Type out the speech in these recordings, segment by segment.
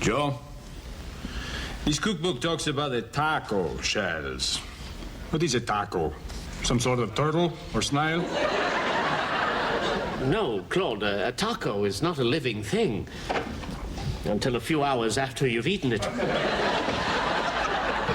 Joe, this cookbook talks about the taco shells. What is a taco? Some sort of turtle or snail? No, Claude, a taco is not a living thing until a few hours after you've eaten it.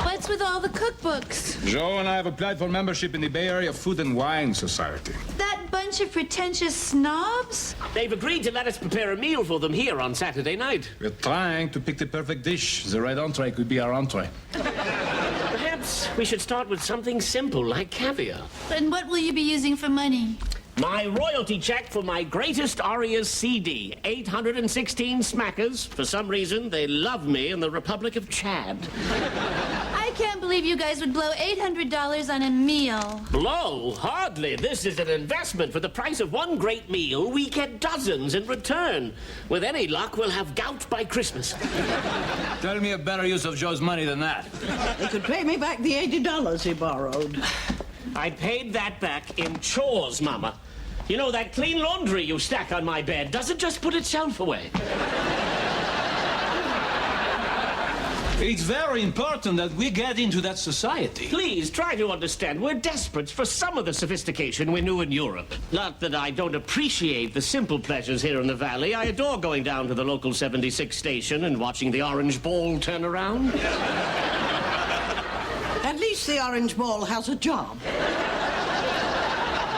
What's with all the cookbooks? Joe and I have applied for membership in the Bay Area Food and Wine Society. That bunch of pretentious snobs? They've agreed to let us prepare a meal for them here on Saturday night. We're trying to pick the perfect dish. The right entree could be our entree. Perhaps we should start with something simple like caviar. And what will you be using for money? My royalty check for my greatest Arias CD. 816 smackers. For some reason, they love me in the Republic of Chad. I can't believe you guys would blow $800 on a meal. Blow? Hardly. This is an investment. For the price of one great meal, we get dozens in return. With any luck, we'll have gout by Christmas. Tell me a better use of Joe's money than that. He could pay me back the $80 he borrowed. I paid that back in chores, Mama. You know, that clean laundry you stack on my bed doesn't just put itself away. It's very important that we get into that society. Please, try to understand. We're desperate for some of the sophistication we knew in Europe. Not that I don't appreciate the simple pleasures here in the valley. I adore going down to the local 76 station and watching the orange ball turn around. At least the orange ball has a job.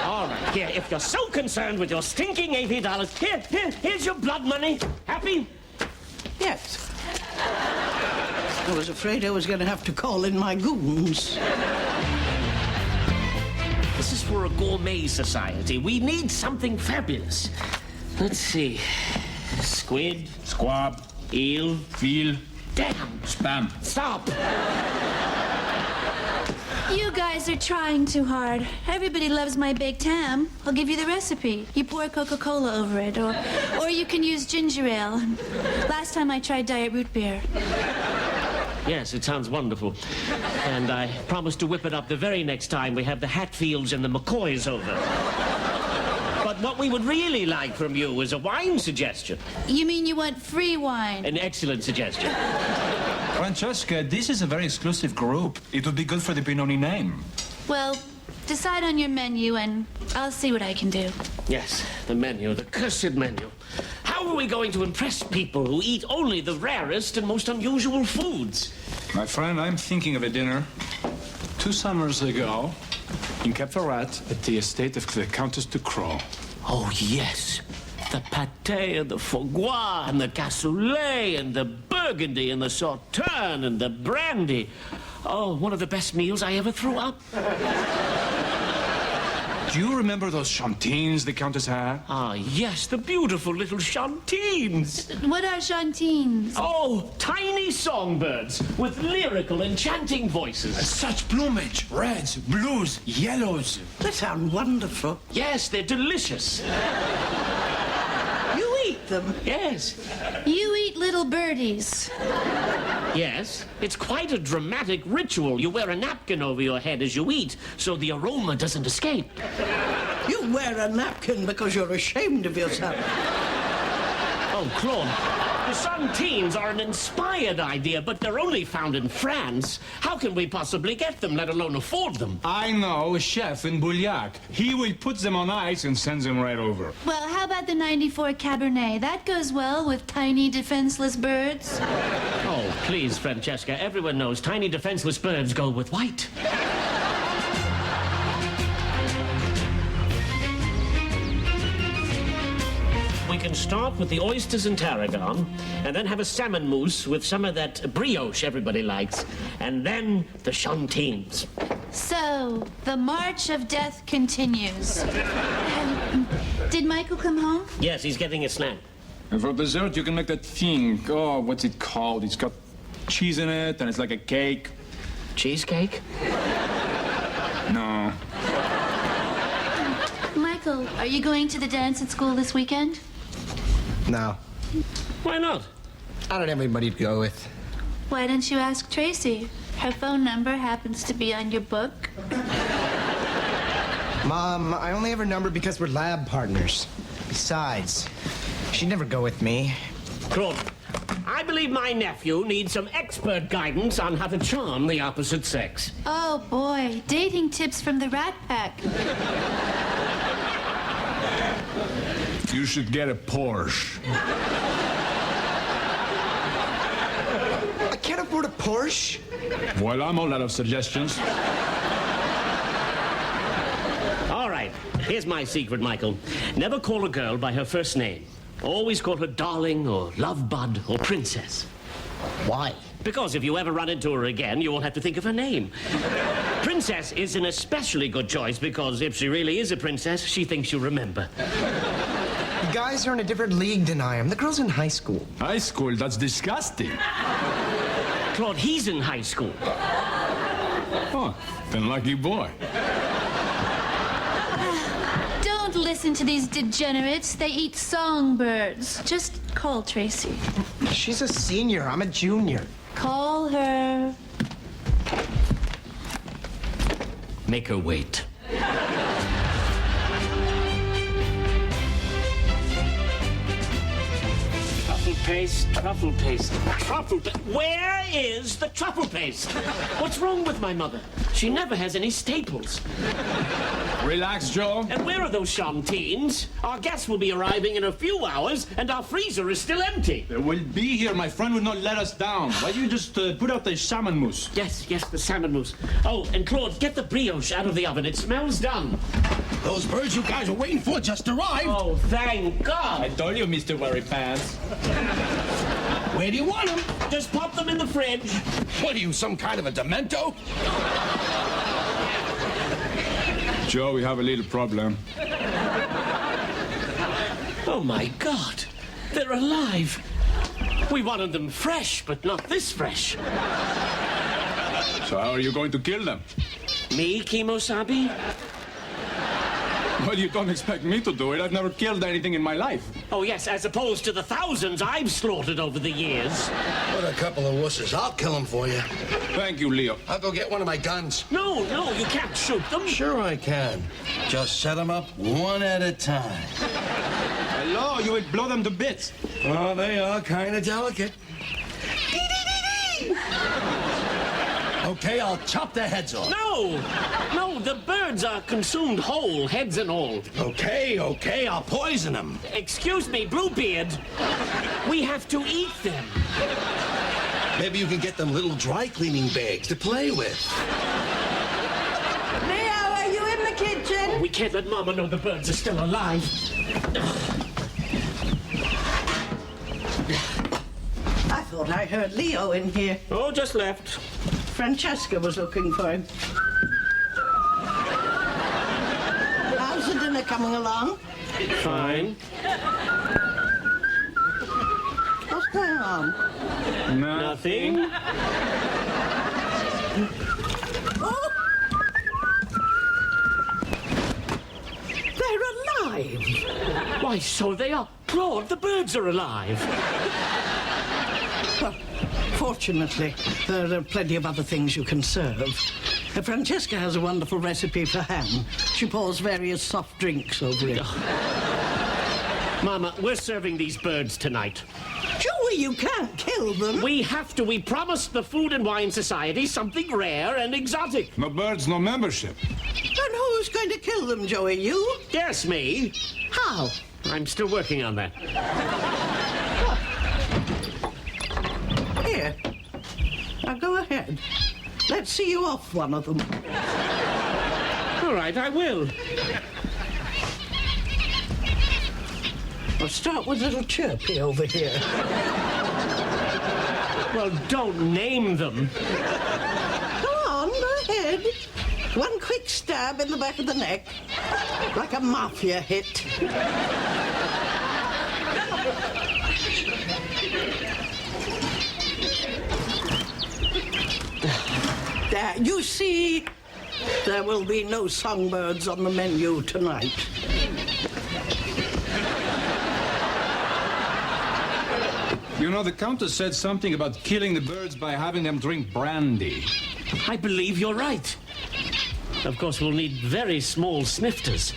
All right, here, if you're so concerned with your stinking $80, here's your blood money. Happy? Yes. I was afraid I was going to have to call in my goons. This is for a gourmet society. We need something fabulous. Let's see. Squid. Squab. Eel. Veal. Damn. Spam. Stop. You guys are trying too hard. Everybody loves my baked ham. I'll give you the recipe. You pour Coca-Cola over it, or you can use ginger ale. Last time I tried diet root beer. Yes, it sounds wonderful. And I promise to whip it up the very next time we have the Hatfields and the McCoys over. But what we would really like from you is a wine suggestion. You mean you want free wine? An excellent suggestion. Francesca, this is a very exclusive group. It would be good for the Pinoni name. Well, decide on your menu and I'll see what I can do. Yes, the menu, the cursed menu. How are we going to impress people who eat only the rarest and most unusual foods? My friend, I'm thinking of a dinner 2 summers ago in Cap Ferrat at the estate of the Countess de Croix. Oh, yes. The pâté and the foie gras and the cassoulet and the burgundy and the sauterne and the brandy. Oh, one of the best meals I ever threw up. Do you remember those chantines the Countess had? Ah, yes, the beautiful little chantines. What are chantines? Oh, tiny songbirds with lyrical, enchanting voices. Such plumage. Reds, blues, yellows. They sound wonderful. Yes, they're delicious. You eat them? Yes. You eat little birdies. Yes, it's quite a dramatic ritual. You wear a napkin over your head as you eat, so the aroma doesn't escape. You wear a napkin because you're ashamed of yourself. Oh, Claude, the chantines are an inspired idea, but they're only found in France. How can we possibly get them, let alone afford them? I know a chef in Bouliac. He will put them on ice and sends them right over. Well, how about the 94 Cabernet? That goes well with tiny defenseless birds. Oh, please, Francesca. Everyone knows tiny defenseless birds go with white. We can start with the oysters and tarragon, and then have a salmon mousse with some of that brioche everybody likes, and then the chantines. So, the march of death continues. Did Michael come home? Yes, he's getting a snack. And for dessert, you can make that thing. Oh, what's it called? It's got cheese in it, and it's like a cake. Cheesecake? No. Michael, are you going to the dance at school this weekend? No. Why not? I don't have anybody to go with. Why don't you ask Tracy? Her phone number happens to be on your book. Mom, I only have her number because we're lab partners. Besides, she'd never go with me. Claude, I believe my nephew needs some expert guidance on how to charm the opposite sex. Oh, boy. Dating tips from the Rat Pack. You should get a Porsche. I can't afford a Porsche. Well, I'm all out of suggestions. All right, here's my secret, Michael. Never call a girl by her first name. Always call her darling or love bud or princess. Why? Because if you ever run into her again, you will have to think of her name. Princess is an especially good choice because if she really is a princess, she thinks you'll remember. You guys are in a different league than I am. The girl's in high school. High school? That's disgusting. Claude, he's in high school. Oh, then lucky boy. Don't listen to these degenerates. They eat songbirds. Just call Tracy. She's a senior. I'm a junior. Call her. Make her wait. Truffle paste. Where is the truffle paste? What's wrong with my mother? She never has any staples. Relax, Joe. And where are those Chantines? Our guests will be arriving in a few hours, and our freezer is still empty. They will be here. My friend will not let us down. Why don't you just put out the salmon mousse? Yes, the salmon mousse. Oh, and Claude, get the brioche out of the oven. It smells done. Those birds you guys are waiting for just arrived. Oh, thank God. I told you, Mr. Worry Pants. Where do you want them? Just pop them in the fridge. What are you, some kind of a demento? Joe, we have a little problem. Oh, my God. They're alive. We wanted them fresh, but not this fresh. So how are you going to kill them? Me, Kimosabi? Well, you don't expect me to do it. I've never killed anything in my life. Oh, yes, as opposed to the thousands I've slaughtered over the years. What a couple of wusses. I'll kill them for you. Thank you, Leo. I'll go get one of my guns. No, you can't shoot them. Sure I can. Just set them up one at a time. Hello, you will blow them to bits. Oh, they are kind of delicate. Okay, I'll chop their heads off. No, the birds are consumed whole, heads and all. Okay, I'll poison them. Excuse me, Bluebeard. We have to eat them. Maybe you can get them little dry cleaning bags to play with. Leo, are you in the kitchen? We can't let Mama know the birds are still alive. I thought I heard Leo in here. Oh, just left. Francesca was looking for him. How's the dinner coming along? Fine. What's going on? Nothing. Oh! They're alive! Why, so they are. Claude, the birds are alive. Well, fortunately, there are plenty of other things you can serve. Francesca has a wonderful recipe for ham. She pours various soft drinks over it. Mama, we're serving these birds tonight. Joey, you can't kill them. We have to. We promised the Food and Wine Society something rare and exotic. No birds, no membership. And who's going to kill them, Joey? You? Yes, me. How? I'm still working on that. Here. Now go ahead. Let's see you off one of them. All right, I will. I'll start with little Chirpy over here. Well, don't name them. Go on, go ahead. One quick stab in the back of the neck. Like a mafia hit. There, you see, there will be no songbirds on the menu tonight. You know, the Countess said something about killing the birds by having them drink brandy. I believe you're right. Of course, we'll need very small snifters.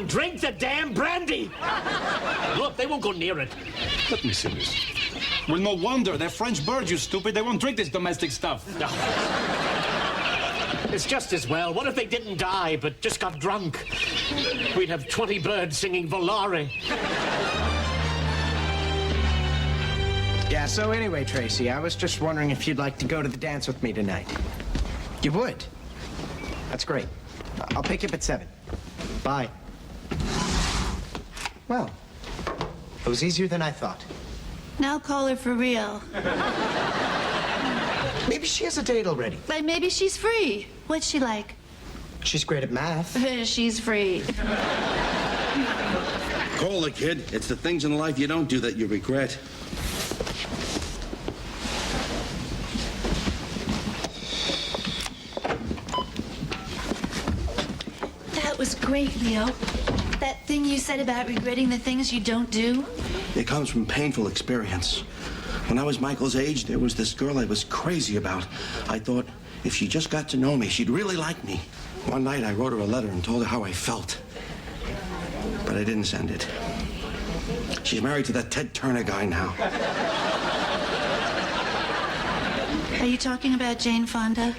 drink the damn brandy! Look, they won't go near it. Let me see this. Well, no wonder. They're French birds, you stupid. They won't drink this domestic stuff. It's just as well. What if they didn't die, but just got drunk? We'd have 20 birds singing Volare. Yeah, so anyway, Tracy, I was just wondering if you'd like to go to the dance with me tonight. You would? That's great. I'll pick you up at 7. Bye. Well, it was easier than I thought. Now call her for real. Maybe she has a date already. Like, maybe she's free. What's she like? She's great at math. She's free. Cola, kid. It's the things in life you don't do that you regret. That was great, Leo. That thing you said about regretting the things you don't do. It comes from painful experience. When I was Michael's age, there was this girl I was crazy about. I thought if she just got to know me, she'd really like me. One night, I wrote her a letter and told her how I felt. But I didn't send it. She's married to that Ted Turner guy now. Are you talking about Jane Fonda?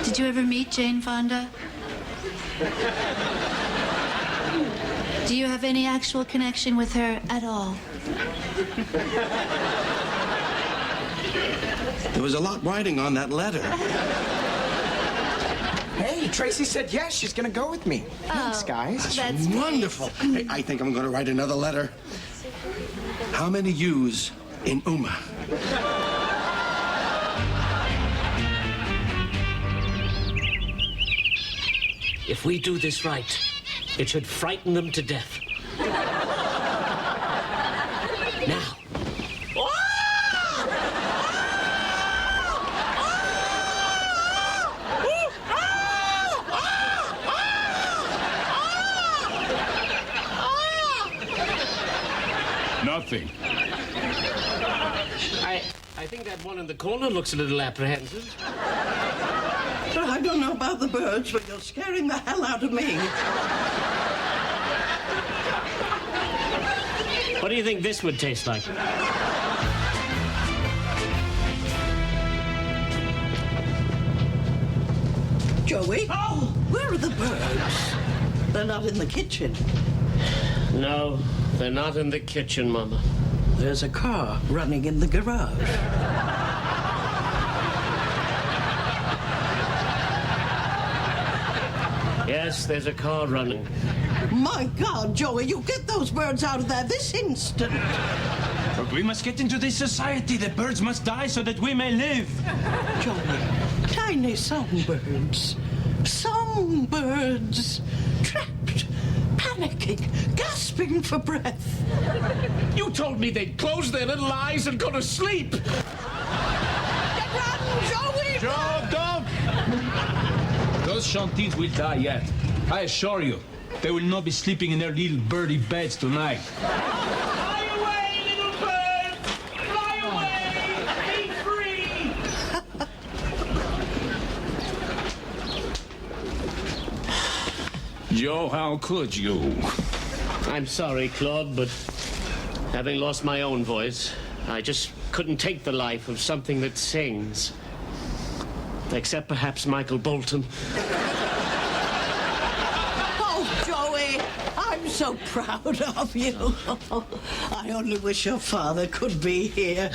Did you ever meet Jane Fonda? Do you have any actual connection with her at all? There was a lot riding on that letter. Hey, Tracy said yes, she's gonna go with me. Thanks, guys. That's Wonderful. Hey, I think I'm going to write another letter. How many U's in Uma? If we do this right, it should frighten them to death. Now. Nothing. I think that one in the corner looks a little apprehensive. I don't know about the birds, but you're scaring the hell out of me. What do you think this would taste like? Joey? Oh! Where are the birds? They're not in the kitchen. No, they're not in the kitchen, Mama. There's a car running in the garage. Yes, there's a car running. My God, Joey, you get those birds out of there this instant. But we must get into this society. The birds must die so that we may live. Joey, tiny songbirds. Songbirds. Trapped, panicking, gasping for breath. You told me they'd close their little eyes and go to sleep. Run, Joey! Joe, don't! Those Chantines will die yet. I assure you, they will not be sleeping in their little birdie beds tonight. Fly away, little bird! Fly away! Be free! Joe, how could you? I'm sorry, Claude, but having lost my own voice, I just couldn't take the life of something that sings. Except perhaps Michael Bolton. Oh, Joey, I'm so proud of you. I only wish your father could be here.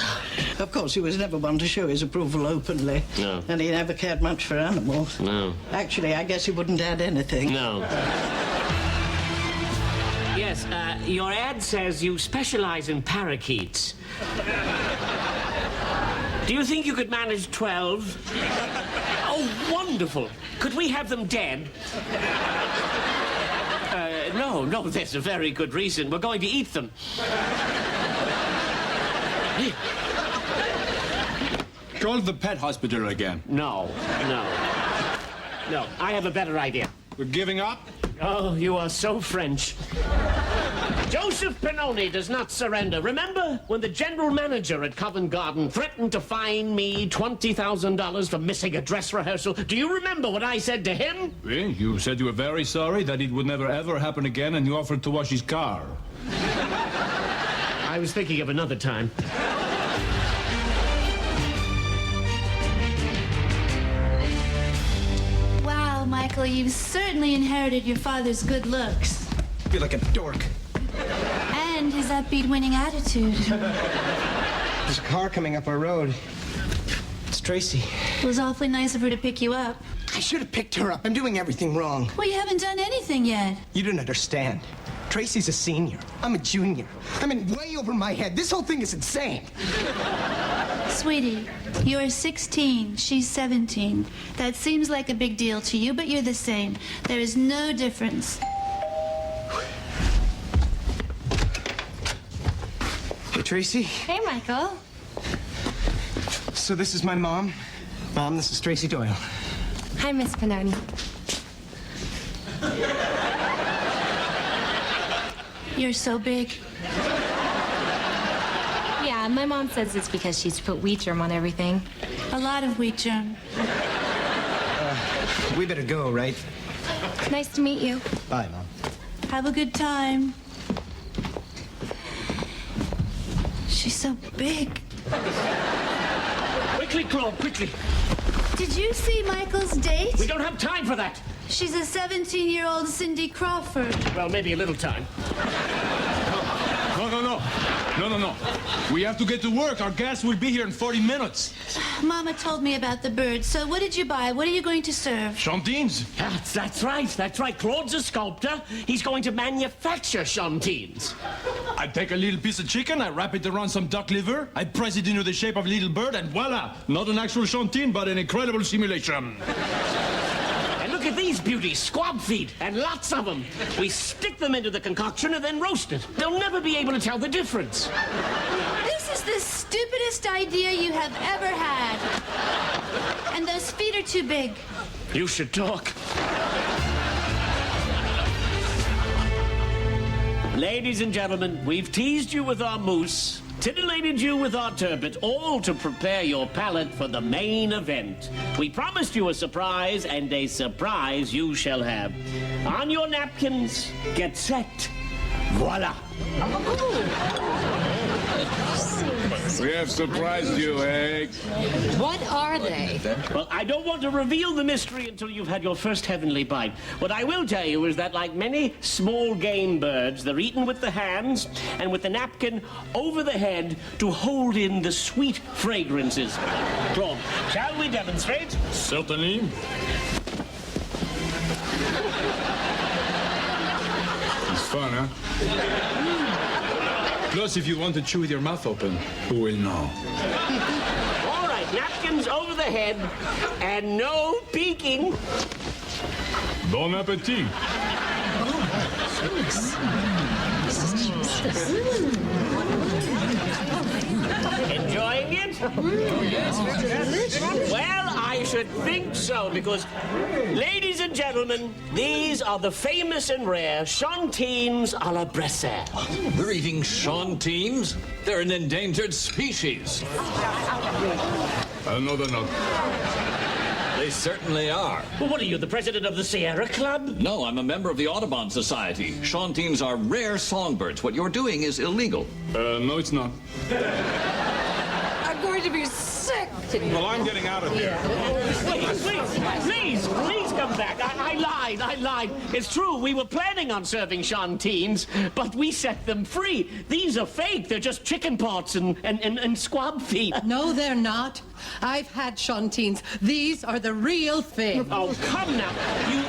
Of course, he was never one to show his approval openly. No. And he never cared much for animals. No. Actually, I guess he wouldn't add anything. No. Yes, your ad says you specialize in parakeets. Do you think you could manage 12? Oh, wonderful. Could we have them dead? No, there's a very good reason. We're going to eat them. Call the pet hospital again. No, I have a better idea. We're giving up? Oh, you are so French. Joseph Pennoni does not surrender. Remember when the general manager at Covent Garden threatened to fine me $20,000 for missing a dress rehearsal? Do you remember what I said to him? You said you were very sorry, that it would never ever happen again, and you offered to wash his car. I was thinking of another time. Wow, Michael, you've certainly inherited your father's good looks. I feel like a dork. And his upbeat winning attitude. There's a car coming up our road. It's Tracy. It was awfully nice of her to pick you up. I should have picked her up. I'm doing everything wrong. Well, you haven't done anything yet. You don't understand. Tracy's a senior. I'm a junior. I'm in way over my head. This whole thing is insane. Sweetie, you're 16, she's 17. That seems like a big deal to you, but you're the same. There is no difference. Hey, Tracy. Hey, Michael. So this is my mom. Mom, this is Tracy Doyle. Hi, Miss Pennoni. You're so big. Yeah, my mom says it's because she's put wheat germ on everything. A lot of wheat germ. We better go, right? Nice to meet you. Bye, Mom. Have a good time. She's so big. Quickly, Claude, quickly. Did you see Michael's date? We don't have time for that. She's a 17-year-old Cindy Crawford. Well, maybe a little time. No. We have to get to work. Our guest will be here in 40 minutes. Mama told me about the birds. So what did you buy? What are you going to serve? Chantines? That's right. Claude's a sculptor. He's going to manufacture chantines. I take a little piece of chicken, I wrap it around some duck liver, I press it into the shape of a little bird, and voila! Not an actual chantine, but an incredible simulation. And look at these beauties, squab feet, and lots of them. We stick them into the concoction and then roast it. They'll never be able to tell the difference. This is the stupidest idea you have ever had. And those feet are too big. You should talk. Ladies and gentlemen, we've teased you with our mousse, titillated you with our turbot, all to prepare your palate for the main event. We promised you a surprise, and a surprise you shall have. On your napkins, get set. Voila. We have surprised you, eh? What are they? Well, I don't want to reveal the mystery until you've had your first heavenly bite. What I will tell you is that, like many small game birds, they're eaten with the hands and with the napkin over the head to hold in the sweet fragrances. Claude, shall we demonstrate? Certainly. It's fun, huh? Plus, if you want to chew with your mouth open, who will know? All right, napkins over the head and no peeking. Bon appetit. Enjoying it? Well, I should think so, because, ladies and gentlemen, these are the famous and rare chantines a la Bressere. We're eating chantines? They're an endangered species. No, they're not. They certainly are. Well, what are you, the president of the Sierra Club? No, I'm a member of the Audubon Society. Chantines are rare songbirds. What you're doing is illegal. No, it's not. I'm going to be sick. Well, I'm getting out of here. Please come back. I lied. It's true, we were planning on serving chantines, but we set them free. These are fake. They're just chicken pots and squab feet. No, they're not. I've had chantines. These are the real thing. Oh, come now.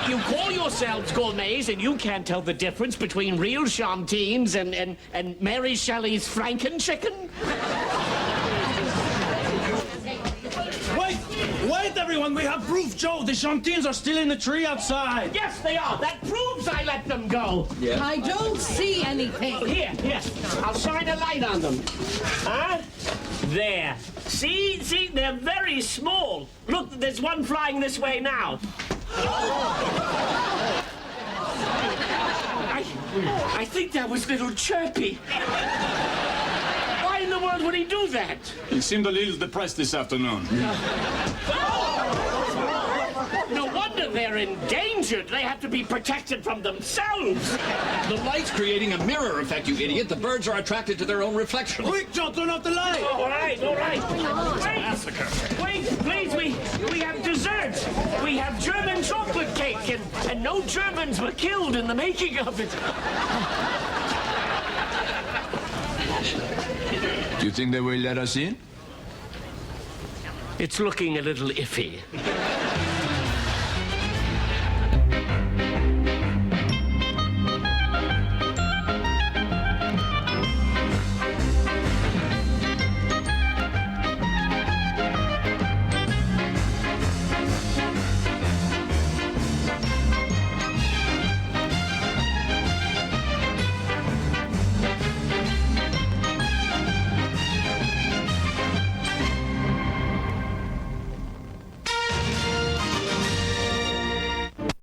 You call yourselves gourmets and you can't tell the difference between real chantines and Mary Shelley's Franken-chicken? Wait, everyone, we have proof, Joe. The chantines are still in the tree outside. Yes, they are. That proves I let them go. Yeah. I don't see anything. Here. I'll shine a light on them. Huh? There. See, they're very small. Look, there's one flying this way now. I think that was little Chirpy. Why in the world would he do that? He seemed a little depressed this afternoon. No wonder they're endangered. They have to be protected from themselves. The light's creating a mirror effect, you idiot. The birds are attracted to their own reflection. Quick, John, turn off the light! All right, all right. Wait, please, we have dessert. We have German chocolate cake, and no Germans were killed in the making of it. Do you think they will let us in? It's looking a little iffy.